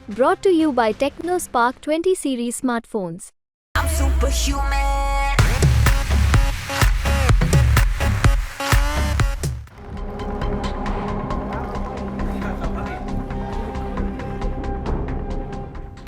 Brought to you by TechnoSpark 20 series smartphones. I'm superhuman.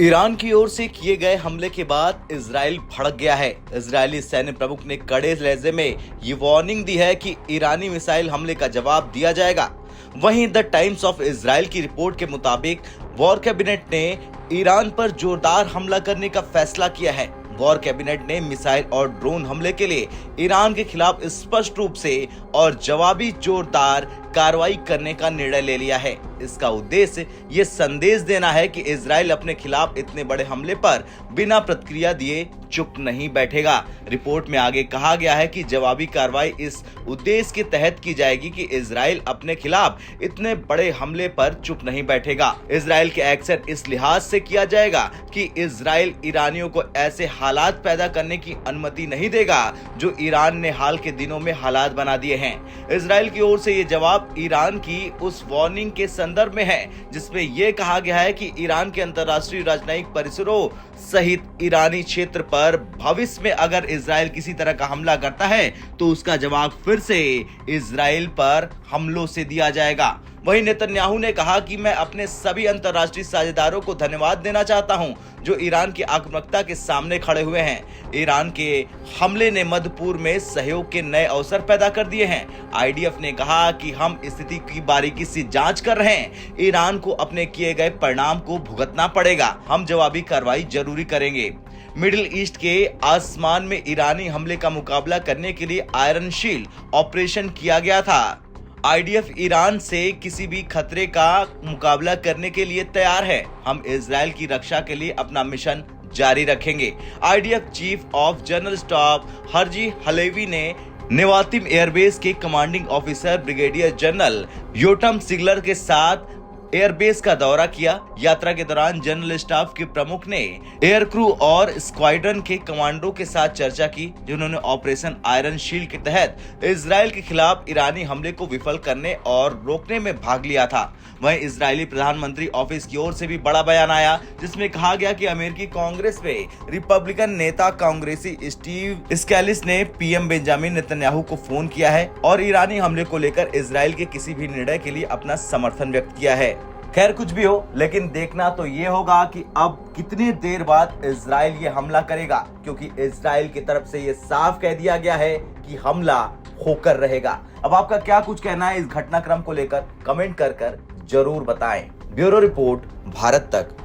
Iran की ओर से किए गए हमले के बाद इजराइल भड़क गया है। इजरायली सैन्य प्रमुख ने कड़े लहजे में ये वार्निंग दी है कि ईरानी मिसाइल हमले का जवाब दिया जाएगा। वहीं द टाइम्स ऑफ इजराइल की रिपोर्ट के मुताबिक वॉर कैबिनेट ने ईरान पर जोरदार हमला करने का फैसला किया है। वॉर कैबिनेट ने मिसाइल और ड्रोन हमले के लिए ईरान के खिलाफ स्पष्ट रूप से और जवाबी जोरदार कार्रवाई करने का निर्णय ले लिया है। इसका उद्देश्य ये संदेश देना है कि इजराइल अपने खिलाफ इतने बड़े हमले पर बिना प्रतिक्रिया दिए चुप नहीं बैठेगा। रिपोर्ट में आगे कहा गया है कि जवाबी कार्रवाई इस उद्देश्य के तहत की जाएगी कि इजराइल अपने खिलाफ इतने बड़े हमले पर चुप नहीं बैठेगा। इजराइल के एक्शन इस लिहाज से किया जाएगा कि इजराइल ईरानियों को ऐसे हालात पैदा करने की अनुमति नहीं देगा जो ईरान ने हाल के दिनों में हालात बना दिए हैं। इजराइल की ओर से ये जवाब ईरान की उस वार्निंग के संदर्भ में है जिसमें यह कहा गया है कि ईरान के अंतर्राष्ट्रीय राजनयिक परिसरों सहित ईरानी क्षेत्र पर भविष्य में अगर इजराइल किसी तरह का हमला करता है तो उसका जवाब फिर से इजराइल पर हमलों से दिया जाएगा। वहीं नेतन्याहू ने कहा कि मैं अपने सभी अंतर्राष्ट्रीय साझेदारों को धन्यवाद देना चाहता हूं जो ईरान की आक्रामकता के सामने खड़े हुए हैं। ईरान के हमले ने मध्य पूर्व में सहयोग के नए अवसर पैदा कर दिए हैं। आईडीएफ ने कहा कि हम स्थिति की बारीकी से जांच कर रहे हैं। ईरान को अपने किए गए परिणाम को भुगतना पड़ेगा। हम जवाबी कार्रवाई जरूरी करेंगे। मिडिल ईस्ट के आसमान में ईरानी हमले का मुकाबला करने के लिए आयरन शील्ड ऑपरेशन किया गया था। आईडीएफ ईरान से किसी भी खतरे का मुकाबला करने के लिए तैयार है। हम इजराइल की रक्षा के लिए अपना मिशन जारी रखेंगे। IDF chief of general staff Herzi Halevi ने नेवातिम एयरबेस के कमांडिंग ऑफिसर ब्रिगेडियर जनरल योटम सिगलर के साथ एयरबेस का दौरा किया। यात्रा के दौरान जनरल स्टाफ के प्रमुख ने एयर क्रू और स्क्वाड्रन के कमांडरों के साथ चर्चा की जिन्होंने ऑपरेशन आयरन शील्ड के तहत इजराइल के खिलाफ ईरानी हमले को विफल करने और रोकने में भाग लिया था। वहीं इजरायली प्रधानमंत्री ऑफिस की ओर से भी बड़ा बयान आया जिसमें कहा गया कि अमेरिकी कांग्रेस में रिपब्लिकन नेता कांग्रेसी स्टीव स्कैलिस ने पीएम बेंजामिन नेतन्याहू को फोन किया है और ईरानी हमले को लेकर इजराइल के किसी भी निर्णय के लिए अपना समर्थन व्यक्त किया है। खैर कुछ भी हो, लेकिन देखना तो ये होगा कि अब कितनी देर बाद इजराइल ये हमला करेगा, क्योंकि इजराइल की तरफ से ये साफ कह दिया गया है कि हमला होकर रहेगा। अब आपका क्या कुछ कहना है इस घटनाक्रम को लेकर कमेंट कर जरूर बताएं। ब्यूरो रिपोर्ट, भारत तक।